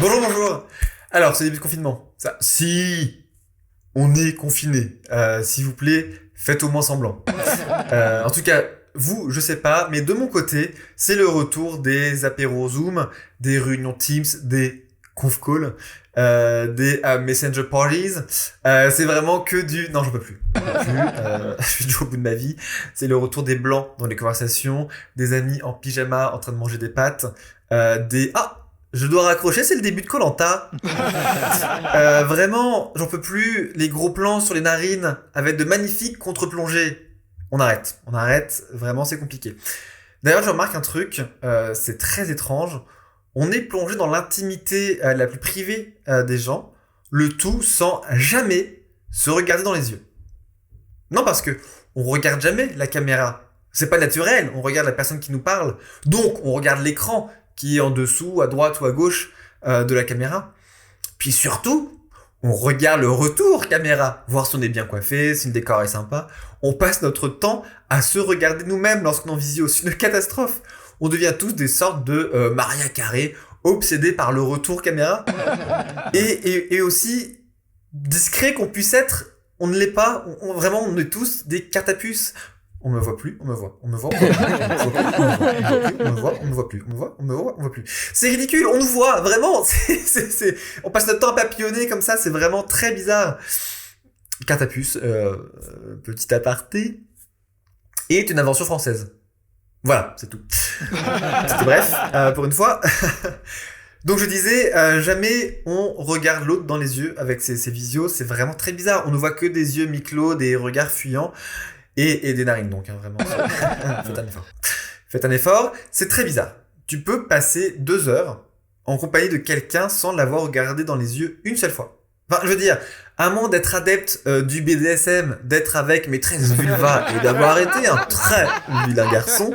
Bonjour, bonjour. Alors, c'est le début de confinement. Ça, si on est confiné, s'il vous plaît, faites au moins semblant. En tout cas, vous, je sais pas, mais de mon côté, c'est le retour des apéros Zoom, des réunions Teams, des conf calls, des Messenger Parties. C'est vraiment que du... Non, j'en peux plus. J'en peux plus. Je suis déjà au bout de ma vie. C'est le retour des blancs dans les conversations, des amis en pyjama en train de manger des pâtes, des... Ah, je dois raccrocher, c'est le début de koh. Vraiment, j'en peux plus. Les gros plans sur les narines avec de magnifiques contre-plongées. On arrête. Vraiment, c'est compliqué. D'ailleurs, je remarque un truc, c'est très étrange. On est plongé dans l'intimité la plus privée des gens, le tout sans jamais se regarder dans les yeux. Non, parce que on regarde jamais la caméra. C'est pas naturel. On regarde la personne qui nous parle. Donc, on regarde l'écran qui est en dessous, à droite ou à gauche de la caméra. Puis surtout, on regarde le retour caméra, voir si on est bien coiffé, si le décor est sympa. On passe notre temps à se regarder nous-mêmes lorsqu'on est en visio. C'est une catastrophe. On devient tous des sortes de Maria Carré, obsédés par le retour caméra. Et aussi discret qu'on puisse être, on ne l'est pas. Vraiment, on est tous des cartes à puce. On me voit plus, on me voit, on me voit, on me voit, on me voit plus, on me voit, on me voit, on me voit plus. C'est ridicule, on nous voit, vraiment. On passe notre temps à papillonner comme ça, c'est vraiment très bizarre. Carte à puce, petit aparté, est une invention française. Voilà, c'est tout. C'était bref, pour une fois. Donc je disais, jamais on regarde l'autre dans les yeux avec ces visios, c'est vraiment très bizarre. On ne voit que des yeux mi-clos, des regards fuyants. Et des narines donc, hein, vraiment. Faites un effort. Faites un effort, c'est très bizarre. Tu peux passer 2 heures en compagnie de quelqu'un sans l'avoir regardé dans les yeux une seule fois. Enfin, je veux dire, à moins d'être adepte du BDSM, d'être avec maîtresse vulva et d'avoir été un très vilain garçon,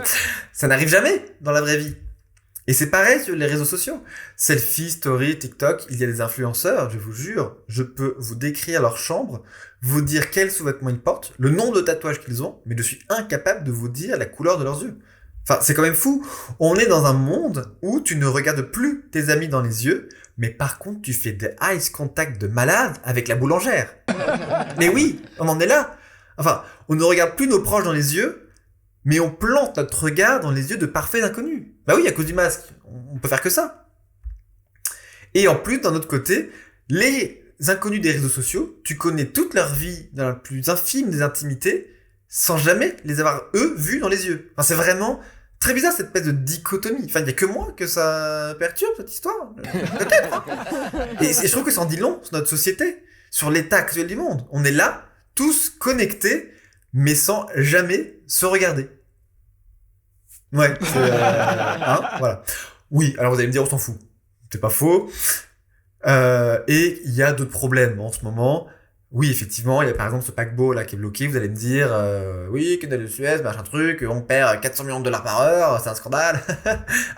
ça n'arrive jamais dans la vraie vie. Et c'est pareil sur les réseaux sociaux. Selfie, story, TikTok, il y a des influenceurs, je vous jure, je peux vous décrire leur chambre, vous dire quels sous-vêtements ils portent, le nombre de tatouages qu'ils ont, mais je suis incapable de vous dire la couleur de leurs yeux. Enfin, c'est quand même fou. On est dans un monde où tu ne regardes plus tes amis dans les yeux, mais par contre, tu fais des eye contact de malade avec la boulangère. Mais oui, on en est là. Enfin, on ne regarde plus nos proches dans les yeux, mais on plante notre regard dans les yeux de parfaits inconnus. Bah oui, à cause du masque, on peut faire que ça. Et en plus, d'un autre côté, les inconnus des réseaux sociaux, tu connais toute leur vie dans la plus infime des intimités, sans jamais les avoir, eux, vus dans les yeux. Enfin, c'est vraiment très bizarre, cette espèce de dichotomie. Enfin, il n'y a que moi que ça perturbe, cette histoire. Peut-être, hein. Et je trouve que ça en dit long sur notre société, sur l'état actuel du monde. On est là, tous connectés, mais sans jamais se regarder. Ouais, c'est... hein, voilà. Oui, alors vous allez me dire, on s'en fout. C'est pas faux. Et il y a d'autres problèmes en ce moment. Oui, effectivement, il y a par exemple ce paquebot là qui est bloqué. Vous allez me dire, oui, canal de Suez, machin truc, on perd 400 millions de dollars par heure, c'est un scandale.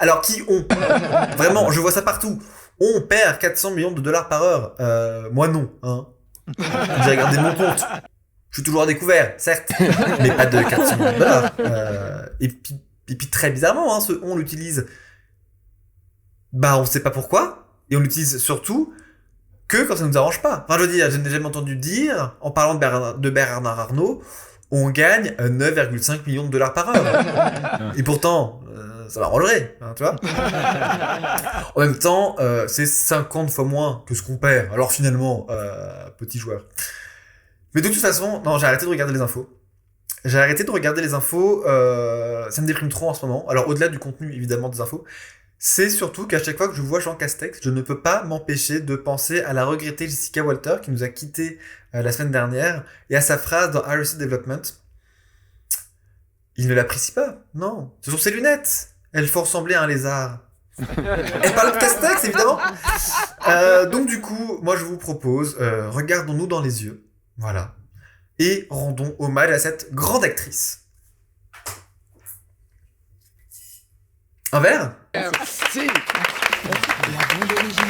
Alors qui on? Vraiment, je vois ça partout. On perd 400 millions de dollars par heure. Moi non, hein. J'ai regardé mon compte. Je suis toujours à découvert, certes, mais pas de 400 millions de dollars. Et puis très bizarrement, hein, ce on l'utilise, bah on sait pas pourquoi, et on l'utilise surtout que quand ça nous arrange pas. Enfin je veux dire, je n'ai jamais entendu dire, en parlant de Bernard Arnault, on gagne 9,5 millions de dollars par heure. Et pourtant, ça m'arrangerait, hein, tu vois. En même temps, c'est 50 fois moins que ce qu'on perd. Alors finalement, petit joueur. Mais de toute façon, non, j'ai arrêté de regarder les infos. J'ai arrêté de regarder les infos, ça me déprime trop en ce moment. Alors au-delà du contenu évidemment des infos, c'est surtout qu'à chaque fois que je vois Jean Castex, je ne peux pas m'empêcher de penser à la regrettée Jessica Walter qui nous a quittés la semaine dernière et à sa phrase dans RSC Development. Il ne l'apprécie pas, non. Ce sont ses lunettes. Elles font ressembler à un lézard. Elle parle de Castex évidemment. Donc du coup, moi je vous propose, regardons-nous dans les yeux. Voilà. Et rendons hommage à cette grande actrice. Un verre? Merci. La bande originale.